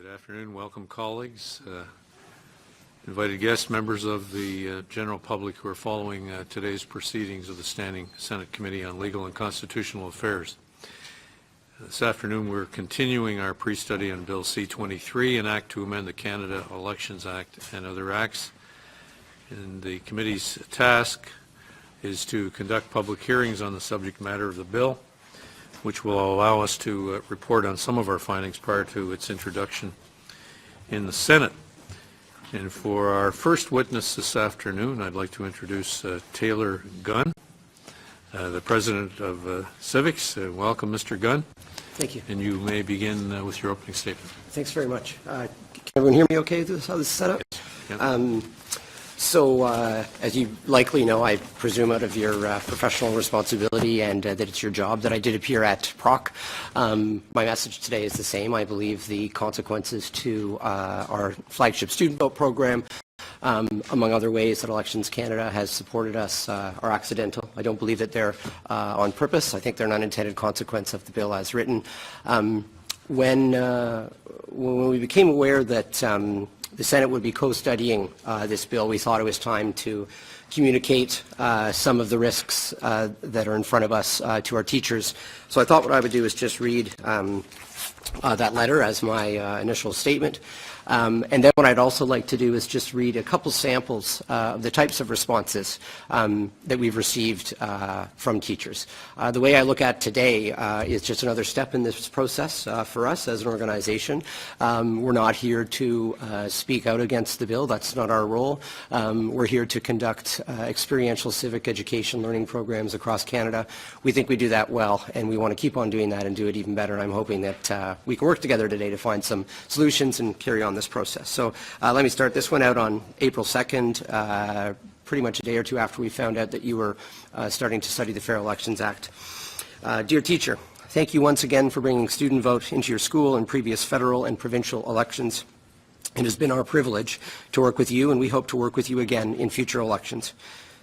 Good afternoon. Welcome, colleagues, invited guests, members of the general public who are following today's proceedings of the Standing Senate Committee on Legal and Constitutional Affairs. This afternoon we're continuing our pre-study on Bill C-23, an act to amend the Canada Elections Act and other acts. And the committee's task is to conduct public hearings on the subject matter of the bill, which will allow us to report on some of our findings prior to its introduction in the Senate. And for our first witness this afternoon, I'd like to introduce Taylor Gunn, the president of CIVIX. Welcome, Mr. Gunn. Thank you. And you may begin with your opening statement. Thanks very much. Can everyone hear me okay with how this is set up? Yes. Yeah. So, as you likely know, I presume out of your professional responsibility and that it's your job that I did appear at PROC. My message today is the same. I believe the consequences to our flagship student vote program, among other ways that Elections Canada has supported us, are accidental. I don't believe that they're on purpose. I think they're an unintended consequence of the bill as written. When we became aware that the Senate would be co-studying this bill, we thought it was time to communicate some of the risks that are in front of us to our teachers. So I thought what I would do is just read that letter as my initial statement. And then what I'd also like to do is just read a couple samples of the types of responses that we've received from teachers. The way I look at today is just another step in this process for us as an organization. We're not here to speak out against the bill. That's not our role. We're here to conduct experiential civic education learning programs across Canada. We think we do that well, and we want to keep on doing that and do it even better. And I'm hoping that we can work together today to find some solutions and carry on this process. So let me start this one out on April 2nd, pretty much a day or two after we found out that you were starting to study the Fair Elections Act. Dear teacher, thank you once again for bringing student vote into your school in previous federal and provincial elections. It has been our privilege to work with you, and we hope to work with you again in future elections.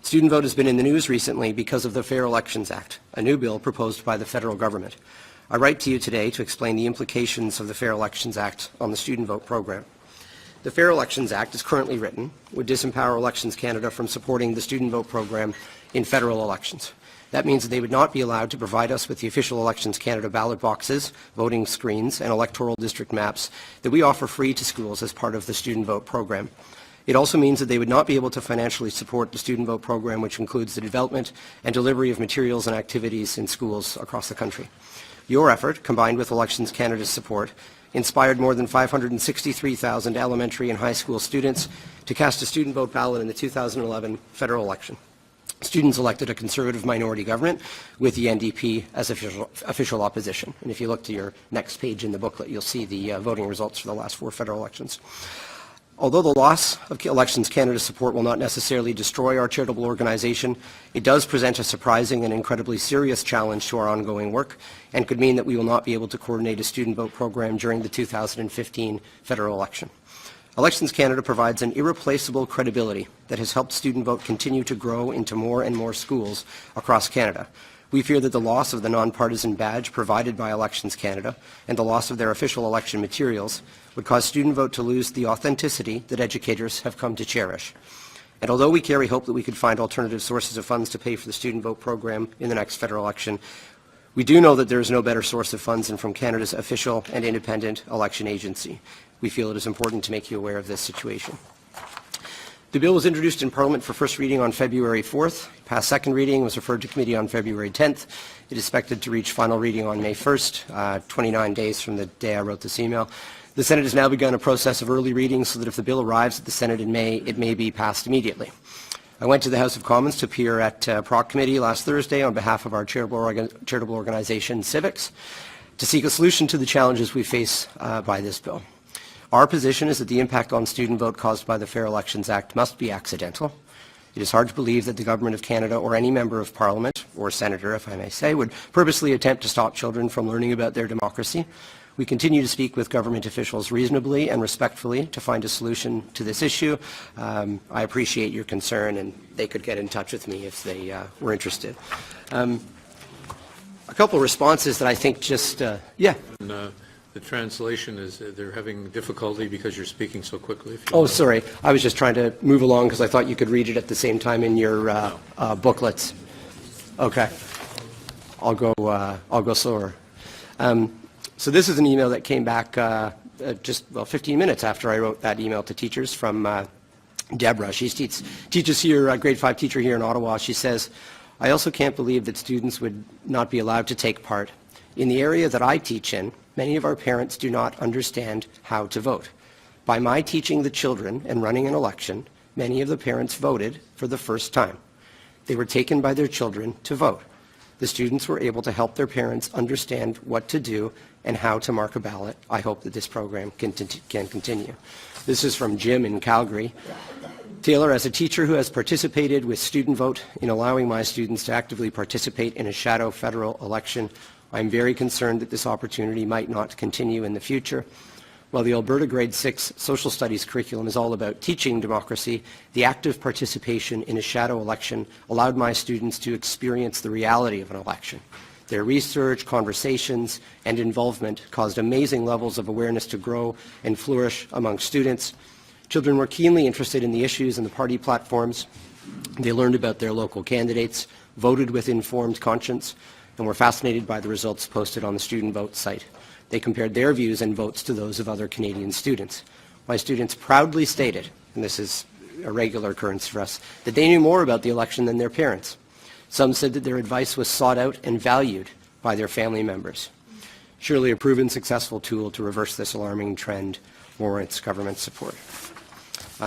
Student vote has been in the news recently because of the Fair Elections Act, a new bill proposed by the federal government. I write to you today to explain the implications of the Fair Elections Act on the student vote program. The Fair Elections Act, as currently written, would disempower Elections Canada from supporting the student vote program in federal elections. That means that they would not be allowed to provide us with the official Elections Canada ballot boxes, voting screens, and electoral district maps that we offer free to schools as part of the student vote program. It also means that they would not be able to financially support the student vote program, which includes the development and delivery of materials and activities in schools across the country. Your effort, combined with Elections Canada's support, inspired more than 563,000 elementary and high school students to cast a student vote ballot in the 2011 federal election. Students elected a Conservative minority government with the NDP as official opposition. And if you look to your next page in the booklet, you'll see the voting results for the last 4 federal elections. Although the loss of Elections Canada's support will not necessarily destroy our charitable organization, it does present a surprising and incredibly serious challenge to our ongoing work and could mean that we will not be able to coordinate a student vote program during the 2015 federal election. Elections Canada provides an irreplaceable credibility that has helped student vote continue to grow into more and more schools across Canada. We fear that the loss of the nonpartisan badge provided by Elections Canada and the loss of their official election materials would cause student vote to lose the authenticity that educators have come to cherish. And although we carry hope that we could find alternative sources of funds to pay for the student vote program in the next federal election, we do know that there is no better source of funds than from Canada's official and independent election agency. We feel it is important to make you aware of this situation. The bill was introduced in Parliament for first reading on February 4th. Past second reading was referred to committee on February 10th. It is expected to reach final reading on May 1st, 29 days from the day I wrote this email. The Senate has now begun a process of early reading so that if the bill arrives at the Senate in May, it may be passed immediately. I went to the House of Commons to appear at PROC committee last Thursday on behalf of our charitable organization, CIVIX, to seek a solution to the challenges we face by this bill. Our position is that the impact on student vote caused by the Fair Elections Act must be accidental. It is hard to believe that the Government of Canada or any member of Parliament, or Senator, if I may say, would purposely attempt to stop children from learning about their democracy. We continue to speak with government officials reasonably and respectfully to find a solution to this issue. I appreciate your concern, and they could get in touch with me if they were interested. A couple of responses that I think just, yeah. The translation is, they're having difficulty because you're speaking so quickly. If you Oh, want. sorry. I was just trying to move along because I thought you could read it at the same time in your booklets. Okay. I'll go slower. So this is an email that came back just 15 minutes after I wrote that email to teachers from Deborah. She teaches here, a grade 5 teacher here in Ottawa. She says, I also can't believe that students would not be allowed to take part. In the area that I teach in, many of our parents do not understand how to vote. By my teaching the children and running an election, many of the parents voted for the first time. They were taken by their children to vote. The students were able to help their parents understand what to do and how to mark a ballot. I hope that this program can continue. This is from Jim in Calgary. Taylor, as a teacher who has participated with Student Vote in allowing my students to actively participate in a shadow federal election, I'm very concerned that this opportunity might not continue in the future. While the Alberta Grade 6 Social Studies curriculum is all about teaching democracy, the active participation in a shadow election allowed my students to experience the reality of an election. Their research, conversations, and involvement caused amazing levels of awareness to grow and flourish among students. Children were keenly interested in the issues and the party platforms. They learned about their local candidates, voted with informed conscience, and were fascinated by the results posted on the Student Vote site. They compared their views and votes to those of other Canadian students. My students proudly stated, and this is a regular occurrence for us, that they knew more about the election than their parents. Some said that their advice was sought out and valued by their family members. Surely a proven successful tool to reverse this alarming trend warrants government support.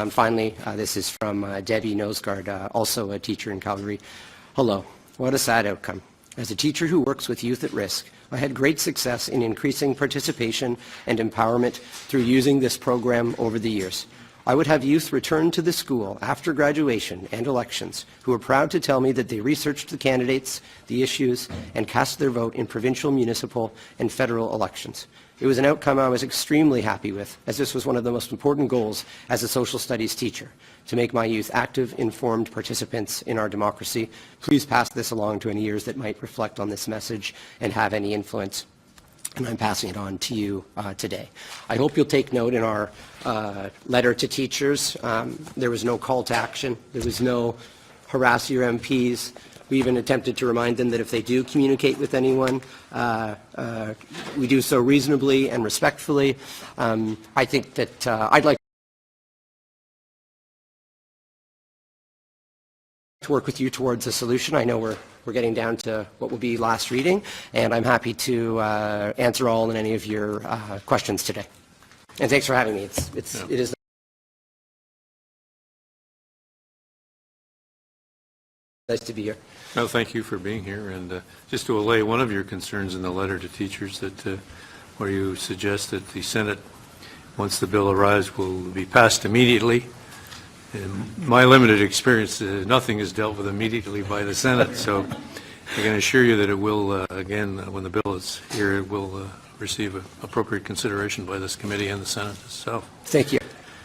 Finally, this is from Debbie Nosgard, also a teacher in Calgary. Hello. What a sad outcome. As a teacher who works with youth at risk, I had great success in increasing participation and empowerment through using this program over the years. I would have youth return to the school after graduation and elections who were proud to tell me that they researched the candidates, the issues, and cast their vote in provincial, municipal, and federal elections. It was an outcome I was extremely happy with, as this was one of the most important goals as a social studies teacher, to make my youth active, informed participants in our democracy. Please pass this along to any ears that might reflect on this message and have any influence. And I'm passing it on to you today. I hope you'll take note in our letter to teachers. There was no call to action. There was no harass your MPs. We even attempted to remind them that if they do communicate with anyone, we do so reasonably and respectfully. I think that I'd like to work with you towards a solution. I know we're getting down to what will be last reading, and I'm happy to answer all and any of your questions today. And thanks for having me. It is nice to be here. No, thank you for being here. And just to allay one of your concerns in the letter to teachers, that where you suggest that the Senate, once the bill arrives, will be passed immediately. In my limited experience, nothing is dealt with immediately by the Senate, so I can assure you that it will, again, when the bill is here, it will receive appropriate consideration by this committee and the Senate itself. Thank you.